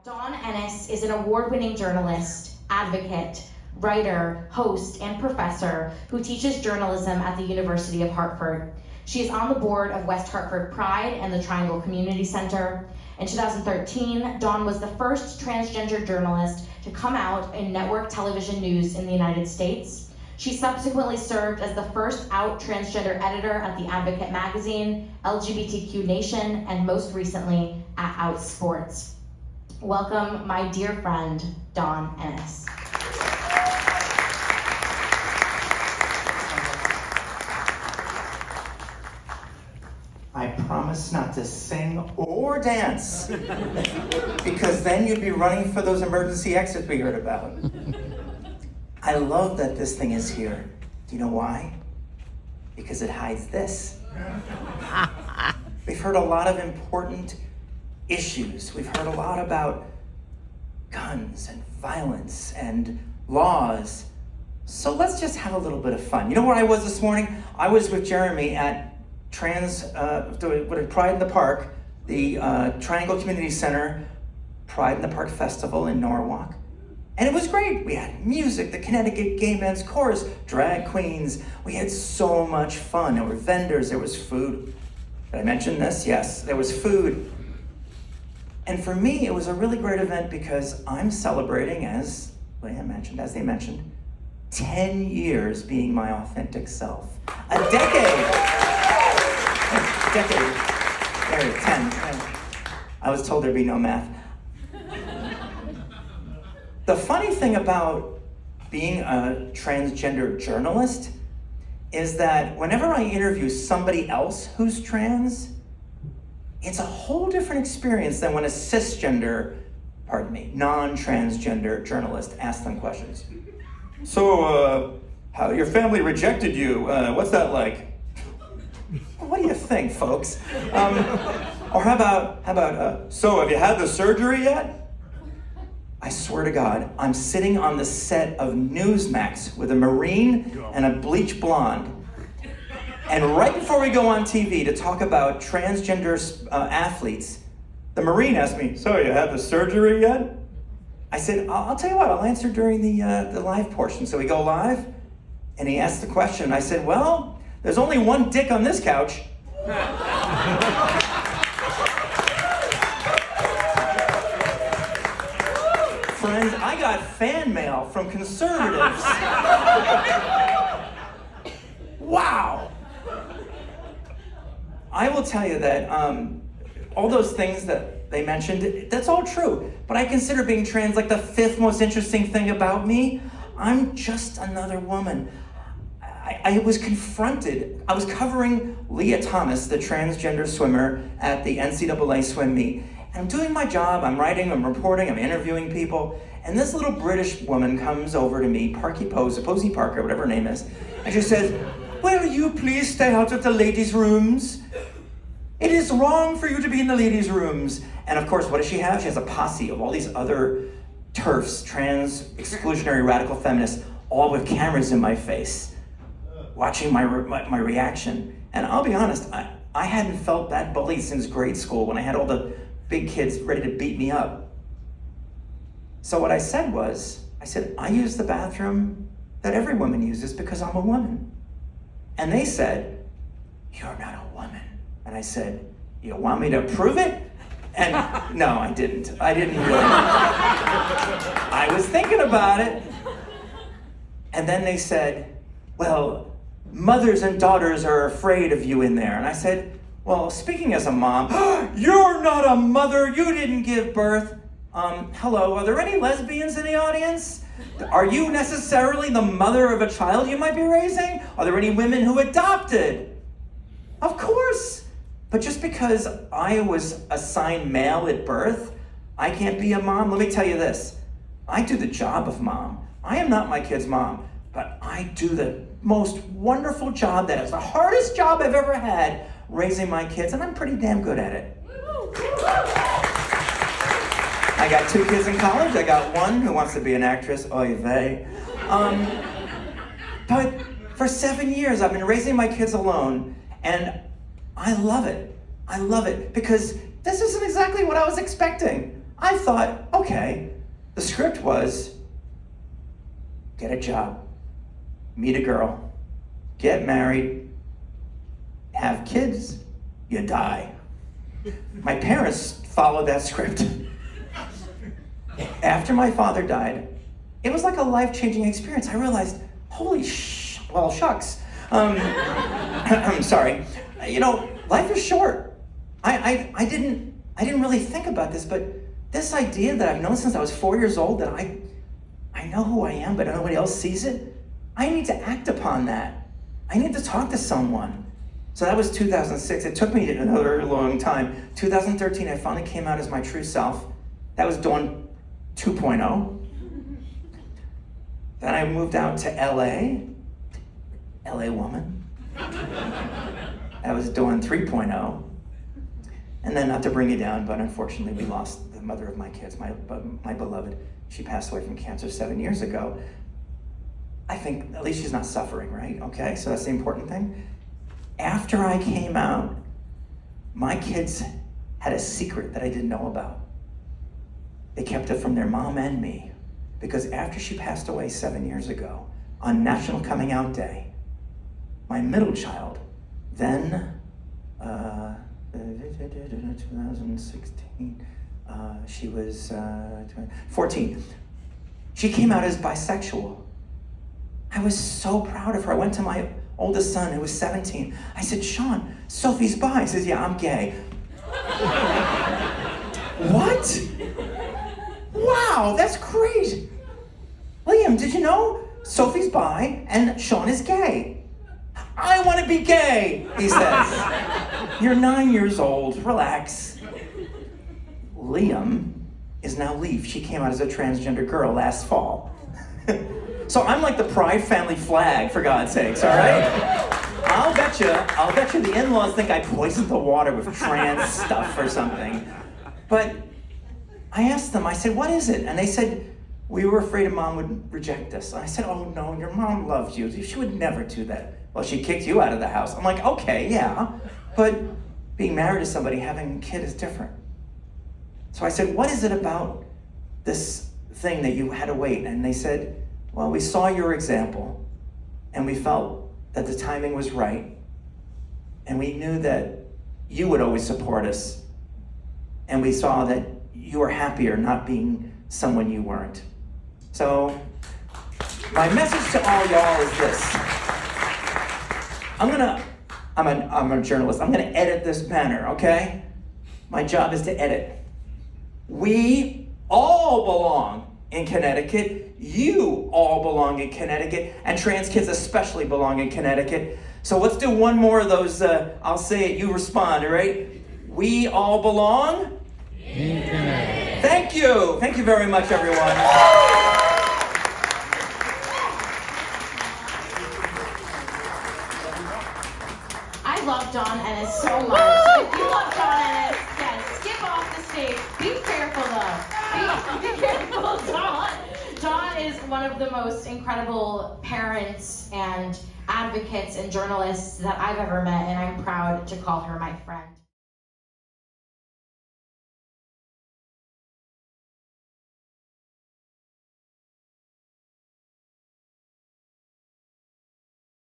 Dawn Ennis is an award-winning journalist, advocate, writer, host, and professor who teaches journalism at the University of Hartford. She is on the board of West Hartford Pride and the Triangle Community Center. In 2013, Dawn was the first transgender journalist to come out in network television news in the United States. She subsequently served as the first out transgender editor at The Advocate magazine, LGBTQ Nation, and most recently at Out Sports. Welcome, my dear friend, Dawn Ennis. I promise not to sing or dance, because then you'd be running for those emergency exits we heard about. I love that this thing is here. Do you know why? Because it hides this. We've heard a lot of important issues. We've heard a lot about guns and violence and laws. So let's just have a little bit of fun. You know where I was this morning? I was with Jeremy at Pride in the Park, the Triangle Community Center Pride in the Park Festival in Norwalk. And it was great. We had music, the Connecticut Gay Men's Chorus, drag queens. We had so much fun. There were vendors, there was food. Did I mention this? Yes, there was food. And for me, it was a really great event because I'm celebrating, as Leah mentioned, as they mentioned, 10 years being my authentic self. A decade. There, 10. I was told there'd be no math. The funny thing about being a transgender journalist is that whenever I interview somebody else who's trans, it's a whole different experience than when a non-transgender journalist asks them questions. So, how your family rejected you? What's that like? What do you think, folks? Or how about, so have you had the surgery yet? I swear to God, I'm sitting on the set of Newsmax with a Marine and a bleach blonde. And right before we go on TV to talk about transgender athletes, the Marine asked me, so you had the surgery yet? I said, I'll tell you what, I'll answer during the live portion. So we go live, and he asked the question. I said, well, there's only one dick on this couch. Friends, I got fan mail from conservatives. Wow. I will tell you that all those things that they mentioned, that's all true. But I consider being trans like the 5th most interesting thing about me. I'm just another woman. I was confronted. I was covering Leah Thomas, the transgender swimmer, at the NCAA swim meet. And I'm doing my job. I'm writing, I'm reporting, I'm interviewing people. And this little British woman comes over to me, Posey Parker, whatever her name is, and she says, will you please stay out of the ladies' rooms? It is wrong for you to be in the ladies' rooms. And of course, what does she have? She has a posse of all these other TERFs, trans, exclusionary, radical feminists, all with cameras in my face, watching my reaction. And I'll be honest, I hadn't felt that bullied since grade school when I had all the big kids ready to beat me up. So what I said was, I use the bathroom that every woman uses because I'm a woman. And they said, you're not a woman. And I said, you want me to prove it? And no, I didn't. I didn't really. I was thinking about it. And then they said, well, mothers and daughters are afraid of you in there. And I said, well, speaking as a mom, you're not a mother, you didn't give birth. Hello, are there any lesbians in the audience? Are you necessarily the mother of a child you might be raising? Are there any women who adopted? Of course. But just because I was assigned male at birth, I can't be a mom. Let me tell you this. I do the job of mom. I am not my kid's mom, but I do the most wonderful job that is the hardest job I've ever had, raising my kids, and I'm pretty damn good at it. I got 2 kids in college. I got one who wants to be an actress. Oy vey. But for 7 years, I've been raising my kids alone, and I love it. I love it because this isn't exactly what I was expecting. I thought, okay, the script was get a job, meet a girl, get married, have kids, you die. My parents followed that script. After my father died, it was like a life-changing experience. I realized, shucks. I'm sorry. You know, life is short. I didn't really think about this, but this idea that I've known since I was 4 years old, that I know who I am, but nobody else sees it, I need to act upon that. I need to talk to someone. So that was 2006. It took me another long time. 2013, I finally came out as my true self. That was Dawn 2.0. Then I moved out to LA woman. That was Dawn 3.0. And then, not to bring you down, but unfortunately we lost the mother of my kids, my beloved. She passed away from cancer 7 years ago. I think at least she's not suffering, right? Okay, so that's the important thing. After I came out, my kids had a secret that I didn't know about. They kept it from their mom and me, because after she passed away 7 years ago, on National Coming Out Day, my middle child, then 2016, she was 14. She came out as bisexual. I was so proud of her. I went to my oldest son, who was 17. I said, Sean, Sophie's bi. He says, yeah, I'm gay. What? Wow, that's great. Liam, did you know Sophie's bi and Sean is gay? I want to be gay, he says. You're 9 years old, relax. Liam is now Leaf. She came out as a transgender girl last fall. So I'm like the Pride family flag, for God's sakes, all right? I'll bet you the in-laws think I poisoned the water with trans stuff or something. But I asked them, I said, what is it? And they said, we were afraid Mom would reject us. And I said, oh no, your mom loves you. She would never do that. Well, she kicked you out of the house. I'm like, okay, yeah. But being married to somebody, having a kid is different. So I said, what is it about this thing that you had to wait? And they said, well, we saw your example, and we felt that the timing was right, and we knew that you would always support us, and we saw that you were happier not being someone you weren't. So my message to all y'all is this. I'm a journalist. I'm gonna edit this banner, okay? My job is to edit. We all belong in Connecticut. You all belong in Connecticut, and trans kids especially belong in Connecticut. So let's do one more of those, I'll say it, you respond, all right? We all belong in Connecticut. Thank you. Thank you very much, everyone. I love John Ennis so much. If you love John Ennis, yes, skip off the stage. Be careful though. Be careful, John. John is one of the most incredible parents and advocates and journalists that I've ever met, and I'm proud to call her my friend.